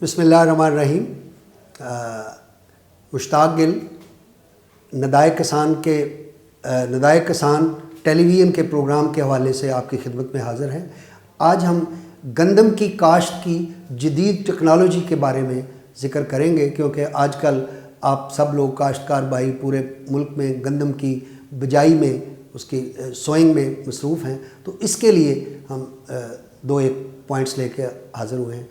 بسم اللہ الرحمن الرحیم۔ مشتاق گل ندائے کسان ٹیلی ویژن کے پروگرام کے حوالے سے آپ کی خدمت میں حاضر ہیں۔ آج ہم گندم کی کاشت کی جدید ٹیکنالوجی کے بارے میں ذکر کریں گے، کیونکہ آج کل آپ سب لوگ کاشتکار بھائی پورے ملک میں گندم کی بجائی میں، اس کی سوئنگ میں مصروف ہیں، تو اس کے لیے ہم دو ایک پوائنٹس لے کے حاضر ہوئے ہیں۔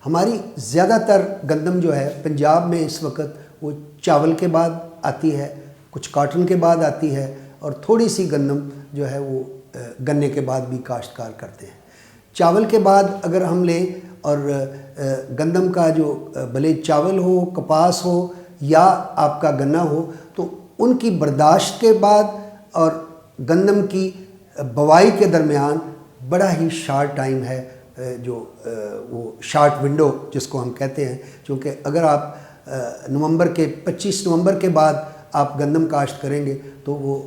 ہماری زیادہ تر گندم جو ہے پنجاب میں اس وقت وہ چاول کے بعد آتی ہے، کچھ کاٹن کے بعد آتی ہے، اور تھوڑی سی گندم جو ہے وہ گنے کے بعد بھی کاشتکار کرتے ہیں۔ چاول کے بعد اگر ہم لیں اور گندم کا جو بھلے چاول ہو، کپاس ہو یا آپ کا گنا ہو، تو ان کی برداشت کے بعد اور گندم کی بوائی کے درمیان بڑا ہی شارٹ ٹائم ہے، جو وہ شارٹ ونڈو جس کو ہم کہتے ہیں، چونکہ اگر آپ نومبر کے 25 نومبر کے بعد آپ گندم کاشت کریں گے تو وہ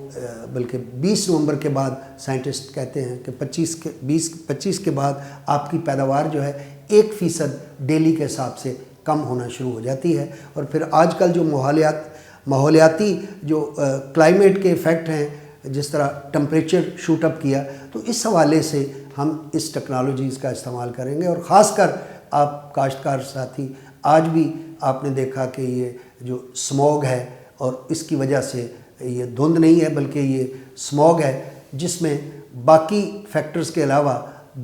بلکہ 20 نومبر کے بعد سائنٹسٹ کہتے ہیں کہ 25 کے بعد آپ کی پیداوار جو ہے 1% ڈیلی کے حساب سے کم ہونا شروع ہو جاتی ہے۔ اور پھر آج کل جو ماحولیاتی جو کلائمیٹ کے ایفیکٹ ہیں، جس طرح ٹمپریچر شوٹ اپ کیا، تو اس حوالے سے ہم اس ٹیکنالوجیز کا استعمال کریں گے۔ اور خاص کر آپ کاشتکار ساتھی، آج بھی آپ نے دیکھا کہ یہ جو سموگ ہے، اور اس کی وجہ سے یہ دھند نہیں ہے بلکہ یہ سموگ ہے، جس میں باقی فیکٹرز کے علاوہ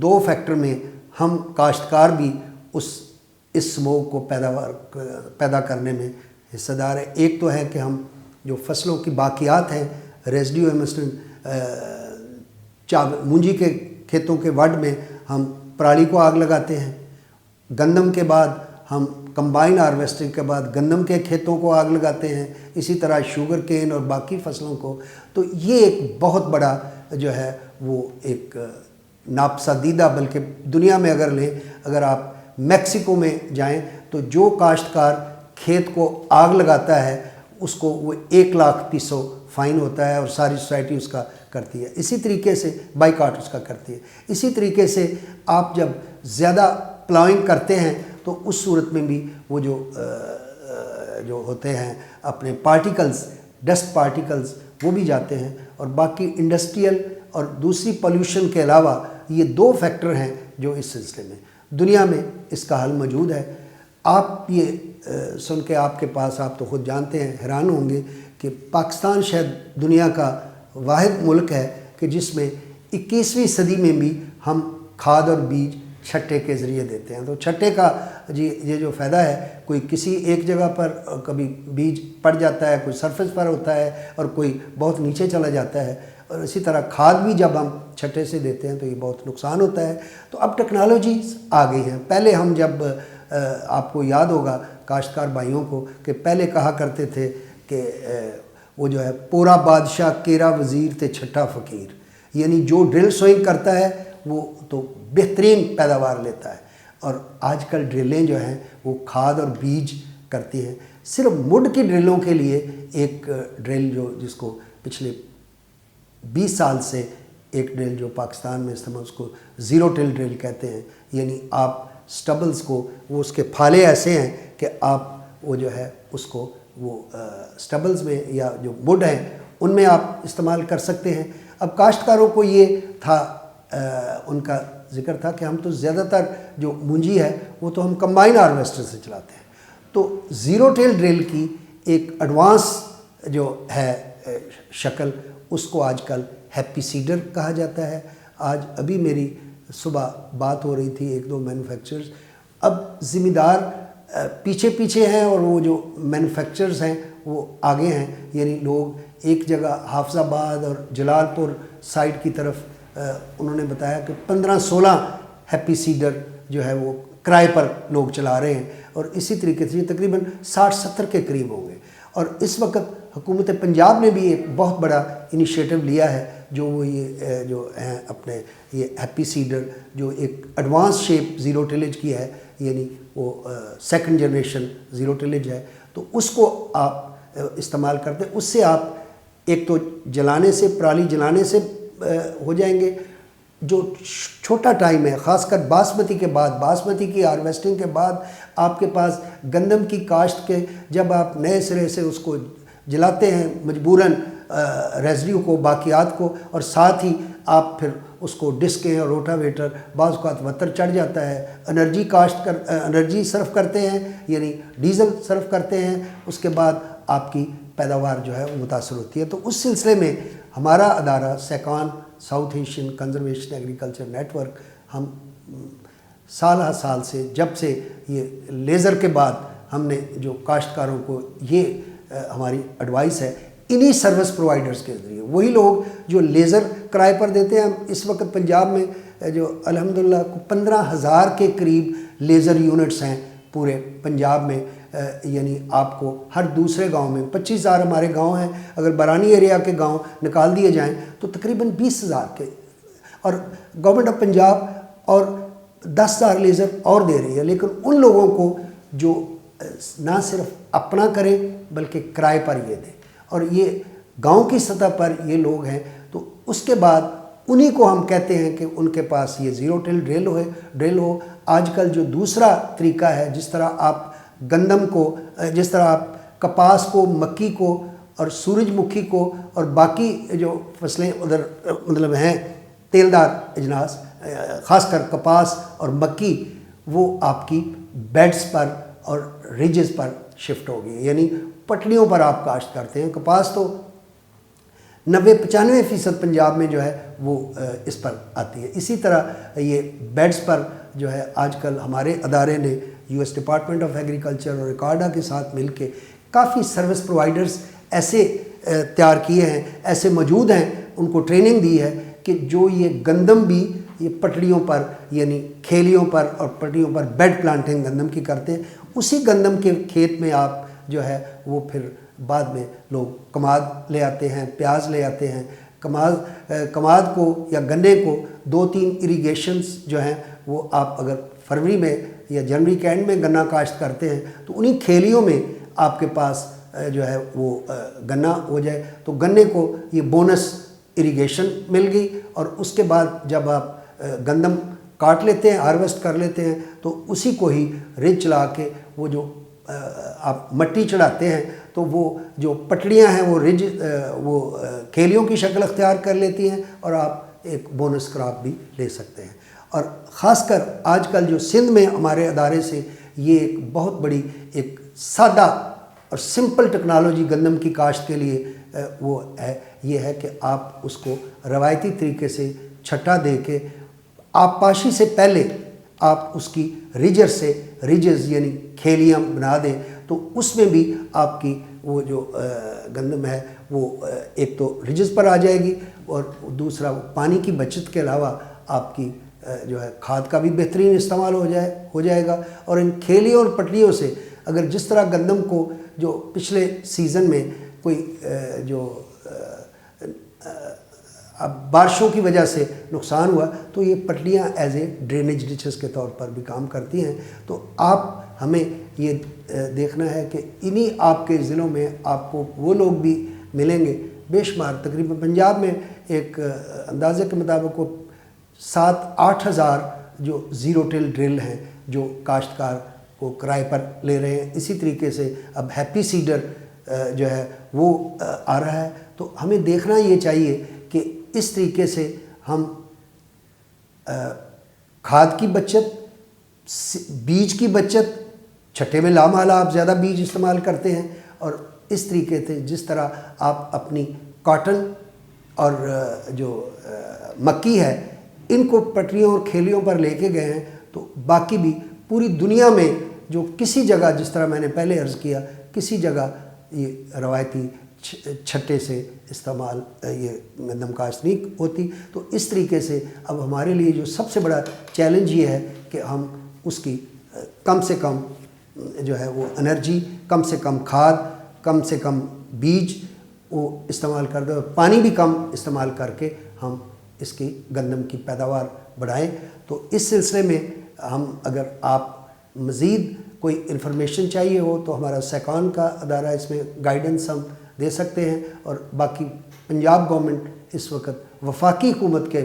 2 فیکٹر میں ہم کاشتکار بھی اس سموگ کو پیدا کرنے میں حصہ دار ہے۔ ایک تو ہے کہ ہم جو فصلوں کی باقیات ہیں، ریزیڈیو ایمسن، مونجی کے کھیتوں کے وڈ میں ہم پرالی کو آگ لگاتے ہیں۔ گندم کے بعد ہم کمبائن ہارویسٹنگ کے بعد گندم کے کھیتوں کو آگ لگاتے ہیں، اسی طرح شوگر کین اور باقی فصلوں کو۔ تو یہ ایک بہت بڑا جو ہے وہ ایک ناپسندیدہ، بلکہ دنیا میں اگر لیں، اگر آپ میکسیکو میں جائیں تو جو کاشتکار کھیت کو آگ لگاتا ہے اس کو وہ 1,00,000 پیسو فائن ہوتا ہے، اور ساری سوسائٹی اس کا کرتی ہے۔ اسی طریقے سے بائیکاٹ اس کا کرتی ہے۔ اسی طریقے سے آپ جب زیادہ پلاؤنگ کرتے ہیں تو اس صورت میں بھی وہ جو ہوتے ہیں اپنے پارٹیکلز، ڈسٹ پارٹیکلز، وہ بھی جاتے ہیں۔ اور باقی انڈسٹریل اور دوسری پولیوشن کے علاوہ یہ 2 فیکٹر ہیں جو اس سلسلے میں دنیا میں اس کا حل موجود ہے۔ آپ یہ سن کے آپ کے پاس، آپ تو خود جانتے ہیں، حیران ہوں گے کہ پاکستان شاید دنیا کا واحد ملک ہے کہ جس میں 21ویں صدی میں بھی ہم کھاد اور بیج چھٹے کے ذریعے دیتے ہیں۔ تو چھٹے کا یہ جو فائدہ ہے، کوئی کسی ایک جگہ پر کبھی بیج پڑ جاتا ہے، کوئی سرفیس پر ہوتا ہے اور کوئی بہت نیچے چلا جاتا ہے، اور اسی طرح کھاد بھی جب ہم چھٹے سے دیتے ہیں تو یہ بہت نقصان ہوتا ہے۔ تو اب ٹیکنالوجیز آ گئی ہیں۔ پہلے ہم جب آپ کو یاد ہوگا کاشتکار بھائیوں کو کہ پہلے کہا کرتے تھے کہ وہ جو ہے پورا بادشاہ کیرا وزیر تے چھٹا فقیر، یعنی جو ڈرل سوئنگ کرتا ہے وہ تو بہترین پیداوار لیتا ہے۔ اور آج کل ڈرلیں جو ہیں وہ کھاد اور بیج کرتی ہیں۔ صرف مڈ کی ڈرلوں کے لیے ایک ڈرل جس کو پچھلے 20 سال سے ایک ڈرل جو پاکستان میں استعمال، اس کو زیرو ٹل ڈرل کہتے ہیں، یعنی آپ سٹبلز کو، وہ اس کے پھالے ایسے ہیں کہ آپ وہ جو ہے اس کو وہ سٹبلز میں یا جو مڈ ہیں ان میں آپ استعمال کر سکتے ہیں۔ اب کاشتکاروں کو یہ تھا، ان کا ذکر تھا کہ ہم تو زیادہ تر جو مونجی ہے وہ تو ہم کمبائن ہارویسٹر سے چلاتے ہیں۔ تو زیرو ٹیل ڈرل کی ایک ایڈوانس جو ہے شکل، اس کو آج کل ہیپی سیڈر کہا جاتا ہے۔ آج ابھی میری صبح بات ہو رہی تھی 1-2 مینوفیکچررز، اب ذمہ دار پیچھے ہیں اور وہ جو مینوفیکچررز ہیں وہ آگے ہیں، یعنی لوگ ایک جگہ حافظ آباد اور جلال پور سائڈ کی طرف انہوں نے بتایا کہ 15-16 ہیپی سیڈر جو ہے وہ کرائے پر لوگ چلا رہے ہیں، اور اسی طریقے سے یہ تقریباً 60-70 کے قریب ہوں گے۔ اور اس وقت حکومت پنجاب نے بھی ایک بہت بڑا انیشیٹو لیا ہے، جو وہ یہ جو ہیں اپنے یہ ہیپی سیڈر جو ایک ایڈوانس شیپ زیرو ٹیلیج کی ہے، یعنی وہ 2nd جنریشن زیرو ٹیلیج ہے، تو اس کو آپ استعمال کرتے ہیں۔ اس سے آپ ایک تو جلانے سے، پرالی جلانے سے ہو جائیں گے، جو چھوٹا ٹائم ہے، خاص کر باسمتی کے بعد، باسمتی کی ہارویسٹنگ کے بعد آپ کے پاس گندم کی کاشت کے جب آپ نئے سرے سے اس کو جلاتے ہیں مجبوراً ریزیڈیو کو، باقیات کو، اور ساتھ ہی آپ پھر اس کو ڈسکیں اور روٹاویٹر بعض اوقات وتر چڑھ جاتا ہے، انرجی صرف کرتے ہیں، یعنی ڈیزل صرف کرتے ہیں، اس کے بعد آپ کی پیداوار جو ہے وہ متاثر ہوتی ہے۔ تو اس سلسلے میں ہمارا ادارہ SACAN South Asian conservation agriculture network, ہم سال ہر سال سے جب سے یہ لیزر کے بعد ہم نے جو کاشتکاروں کو یہ ہماری ایڈوائس ہے، انہی سروس پرووائڈرز کے ذریعے، وہی لوگ جو لیزر کرائے پر دیتے ہیں۔ اس وقت پنجاب میں جو الحمدللہ 15,000 کے قریب لیزر یونٹس ہیں پورے پنجاب میں، یعنی آپ کو ہر دوسرے گاؤں میں 25,000 ہمارے گاؤں ہیں، اگر برانی ایریا کے گاؤں نکال دیے جائیں تو تقریباً 20,000 کے، اور گورنمنٹ آف پنجاب اور 10,000 لیزر اور دے رہی ہے، لیکن ان لوگوں کو جو نہ صرف اپنا کریں بلکہ کرائے پر یہ دیں، اور یہ گاؤں کی سطح پر یہ لوگ ہیں۔ تو اس کے بعد انہی کو ہم کہتے ہیں کہ ان کے پاس یہ زیرو ٹل ڈرل ہو۔ آج کل جو دوسرا طریقہ ہے، جس طرح آپ گندم کو، جس طرح آپ کپاس کو، مکی کو اور سورج مکھی کو اور باقی جو فصلیں ادھر مطلب ہیں تیلدار اجناس، خاص کر کپاس اور مکی، وہ آپ کی بیڈز پر اور ریجز پر شفٹ ہو گئی، یعنی پٹڑیوں پر آپ کاشت کرتے ہیں۔ کپاس تو 90-95% پنجاب میں جو ہے وہ اس پر آتی ہے۔ اسی طرح یہ بیڈز پر جو ہے آج کل ہمارے ادارے نے U S department of agriculture اور ریکارڈا کے ساتھ مل کے کافی سروس پرووائڈرز ایسے تیار کیے ہیں، ایسے موجود ہیں، ان کو ٹریننگ دی ہے کہ جو یہ گندم بھی یہ پٹڑیوں پر، یعنی کھیلیوں پر اور پٹڑیوں پر بیڈ پلانٹنگ گندم کی کرتے ہیں، اسی گندم کے کھیت میں آپ جو ہے وہ پھر بعد میں لوگ کماد لے آتے ہیں، پیاز لے آتے ہیں۔ کماد کو یا گنے کو 2-3 اریگیشنز جو ہیں وہ آپ اگر فروری میں یا جنوری کے اینڈ میں گنا کاشت کرتے ہیں تو انہی کھیلیوں میں آپ کے پاس جو ہے وہ گنا ہو جائے، تو گنے کو یہ بونس اریگیشن مل گئی، اور اس کے بعد جب آپ گندم کاٹ لیتے ہیں، ہارویسٹ کر لیتے ہیں، تو اسی کو ہی رج چلا کے وہ جو آپ مٹی چڑھاتے ہیں تو وہ جو پٹڑیاں ہیں وہ وہ کھیلیوں کی شکل اختیار کر لیتی ہیں، اور آپ ایک بونس کراپ بھی لے سکتے ہیں۔ اور خاص کر آج کل جو سندھ میں ہمارے ادارے سے یہ ایک بہت بڑی ایک سادہ اور سمپل ٹیکنالوجی گندم کی کاشت کے لیے وہ ہے، یہ ہے کہ آپ اس کو روایتی طریقے سے چھٹا دے کے آپ پاشی سے پہلے آپ اس کی ریجز یعنی کھیلیاں بنا دیں، تو اس میں بھی آپ کی وہ جو گندم ہے وہ ایک تو ریجز پر آ جائے گی، اور دوسرا پانی کی بچت کے علاوہ آپ کی جو ہے کھاد کا بھی بہترین استعمال ہو جائے گا۔ اور ان کھیلیوں اور پٹڑیوں سے اگر جس طرح گندم کو جو پچھلے سیزن میں کوئی جو اب بارشوں کی وجہ سے نقصان ہوا، تو یہ پٹڑیاں ایز اے ڈرینیج ڈچز کے طور پر بھی کام کرتی ہیں۔ تو آپ ہمیں یہ دیکھنا ہے کہ انہی آپ کے ضلعوں میں آپ کو وہ لوگ بھی ملیں گے بے شمار، تقریباً پنجاب میں ایک اندازے کے مطابق وہ 7-8 ہزار جو زیرو ٹل ڈرل ہیں جو کاشتکار کو کرائے پر لے رہے ہیں۔ اسی طریقے سے اب ہیپی سیڈر جو ہے وہ آ رہا ہے۔ تو ہمیں دیکھنا یہ چاہیے کہ اس طریقے سے ہم کھاد کی بچت، بیج کی بچت، چھٹے میں لامحالہ آپ زیادہ بیج استعمال کرتے ہیں، اور اس طریقے سے جس طرح آپ اپنی کاٹن اور جو مکی ہے ان کو پٹریوں اور کھیلیوں پر لے کے گئے ہیں، تو باقی بھی پوری دنیا میں جو کسی جگہ، جس طرح میں نے پہلے عرض کیا، کسی جگہ یہ روایتی چھٹے سے استعمال یہ گندم کاشت نہیں ہوتی۔ تو اس طریقے سے اب ہمارے لیے جو سب سے بڑا چیلنج یہ ہے کہ ہم اس کی کم سے کم جو ہے وہ انرجی، کم سے کم کھاد، کم سے کم بیج وہ استعمال کر دیں، پانی بھی کم استعمال کر کے ہم اس کی گندم کی پیداوار بڑھائیں۔ تو اس سلسلے میں ہم اگر آپ مزید کوئی انفارمیشن چاہیے ہو تو ہمارا سیکان کا ادارہ اس میں گائیڈنس ہم دے سکتے ہیں، اور باقی پنجاب گورنمنٹ اس وقت وفاقی حکومت کے